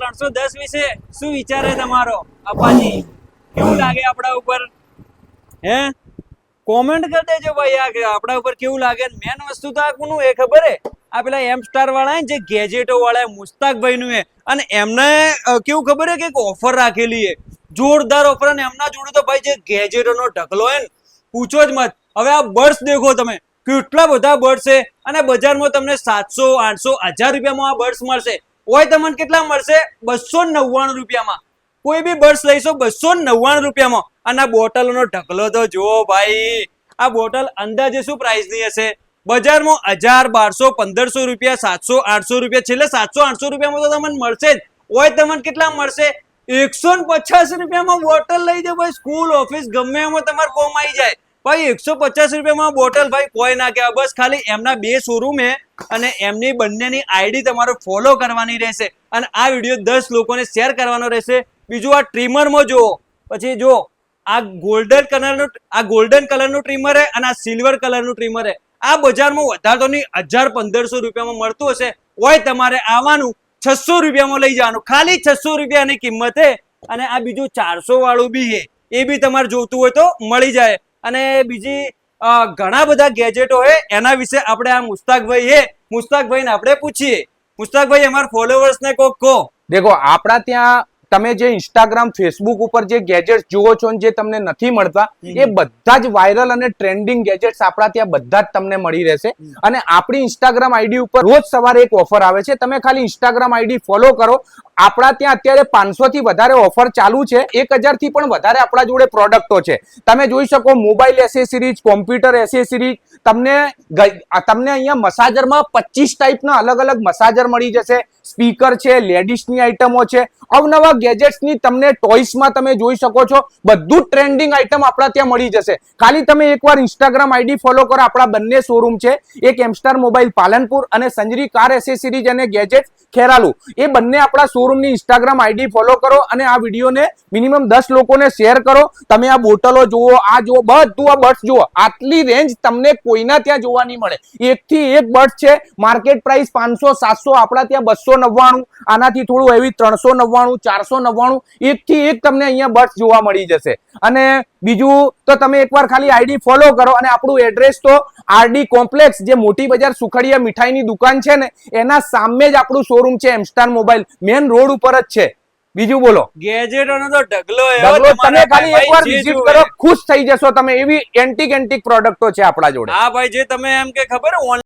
310 વિશે શું વિચારે તમારો અપાજી? કેવું લાગે આપણા ઉપર? હે કોમેન્ટ કરી દેજો ભાઈ, આ આપણા ઉપર કેવું લાગે. મેન વસ્તુ તો આ કોનું એ ખબર હે? આ પેલા એમ સ્ટાર વાળા જે ગેજેટો વાળા મુસ્તાકભાઈ નું હે, અને એમને કેવું ખબર હે કે એક ઓફર રાખેલી હે, જોરદાર ઓફર. અને એમના જોડે તો ભાઈ જે ગેજેટો નો ઢગલો હે ને, પૂછો જ મત. હવે આ બર્ડ્સ દેખો તમે, કેટલા બધા બર્ડ્સ છે, અને બજારમાં તમને 700, 800, 1000 રૂપિયામાં આ બર્ડ્સ મળશે. ઓય તમને કેટલા મળશે? 299 રૂપિયામાં. કોઈ બી બર્ડ્સ લઈશો 299 રૂપિયામાં. અને આ બોટલોનો ઢગલો તો જુઓ ભાઈ. આ બોટલ અંદાજે શું પ્રાઇસ ની હશે? બજારમાં 1000, 1200, 1500 રૂપિયા, 700, 800 રૂપિયા, છેલ્લે 700, 800 રૂપિયામાં તો તમને મળશે જ. ઓય તમને કેટલા મળશે? 150 રૂપિયામાં બોટલ લઈ જાઓ ભાઈ. સ્કૂલ, ઓફિસ ગમે એમાં તમારે કોમ આવી જાય ભાઈ. 150 રૂપિયામાં બોટલ ભાઈ કોઈ ના કહેવાય. બસ ખાલી એમના 2 શોરૂમ હે, અને એમની બંનેની આઈડી તમારે ફોલો કરવાની રહેશે, અને આ વિડીયો 10 લોકોને શેર કરવાનો રહેશે. બીજું આ ટ્રીમરમાં જુઓ, પછી જો આ ગોલ્ડન કલરનું ટ્રીમર હે, અને આ સિલ્વર કલરનું ટ્રીમર હે. આ બજારમાં વધારે તો નહીં 1000-1500 રૂપિયામાં મળતું હશે. ઓય તમારે આવવાનું 600 રૂપિયામાં લઈ જવાનું. ખાલી 600 રૂપિયાની કિંમત હે. અને આ બીજું 400 વાળું બી હે, એ બી તમારે જોતું હોય તો મળી જાય. અને બીજી ઘણા બધા ગેજેટો હે, એના વિશે આપણે આ મુસ્તાકભાઈ હે, મુસ્તાકભાઈને આપણે પૂછીએ. મુસ્તાકભાઈ, અમારા ફોલોવર્સને કોક કહો. દેખો, આપણા ત્યાં તમે જે ઇન્સ્ટાગ્રામ, ફેસબુક ઉપર જે ગેજેટ્સ જુઓ છો જે તમને નથી મળતા, એ બધા જ વાયરલ અને ટ્રેન્ડિંગ ગેજેટ્સ આપણા ત્યાં બધા જ તમને મળી રહેશે. અને આપણી ઇન્સ્ટાગ્રામ આઈડી ઉપર રોજ સવારે એક ઓફર આવે છે. તમે ખાલી ઇન્સ્ટાગ્રામ આઈડી ફોલો કરો. આપણા ત્યાં અત્યારે 500 થી વધારે ઓફર ચાલુ છે. 1000 થી પણ વધારે આપણા જોડે પ્રોડક્ટો છે. તમે જોઈ શકો, મોબાઈલ એસેસરીઝ, કોમ્પ્યુટર એસેસરીઝ, તમને અહીંયા મસાજરમાં 25 ટાઈપના અલગ અલગ મસાજર મળી જશે. સ્પીકર છે, લેડીઝની આઈટમો છે, અવનવા ગેજેટ્સની તમને ટોયસમાં તમે જોઈ શકો છો. બધું ટ્રેન્ડિંગ આઈટમ આપણા ત્યાં મળી જશે. ખાલી તમે એકવાર ઇન્સ્ટાગ્રામ આઈડી ફોલો કરો. આપણા બંને શોરૂમ છે, એક એમસ્ટાર મોબાઈલ પાલનપુર અને સંજરી કાર એસેસરીઝ અને ગેજેટ્સ ખેરાલુ. એ બંને આપણા શોરૂમની ઇન્સ્ટાગ્રામ આઈડી ફોલો કરો, અને આ વિડીયોને મિનિમમ 10 લોકોને શેર કરો. તમે આ બોટલો જુઓ, આ જુઓ, બધું આ બર્ડ્સ જુઓ. આટલી રેન્જ તમને કોઈના ત્યાં જોવા નહીં મળે. એકથી એક બર્ડ્સ છે. માર્કેટ પ્રાઇસ 500, 700, આપણા ત્યાં 299, આનાથી થોડું હેવી 399, 499. એકથી એક તમને અહીંયા બર્ડ્સ જોવા મળી જશે. અને બીજું તો તમે એકવાર ખાલી આઈડી ફોલો કરો. અને આપણું એડ્રેસ તો આરડી કોમ્પ્લેક્સ, જે મોટી બજાર સુખડિયા મીઠાઈની દુકાન છે ને, એના સામે જ આપણું શોરૂમ છે, એમસ્ટાર મોબાઈલ, મેન રોડ ઉપર જ છે. બીજું બોલો. ગેજેટોનો તો ઢગલો તમે ખાલી એકવાર વિઝિટ કરો, ખુશ થઈ જશો તમે. એવી એન્ટિક પ્રોડક્ટો છે આપણા જોડે. હા ભાઈ, જે તમે એમ કે ખબર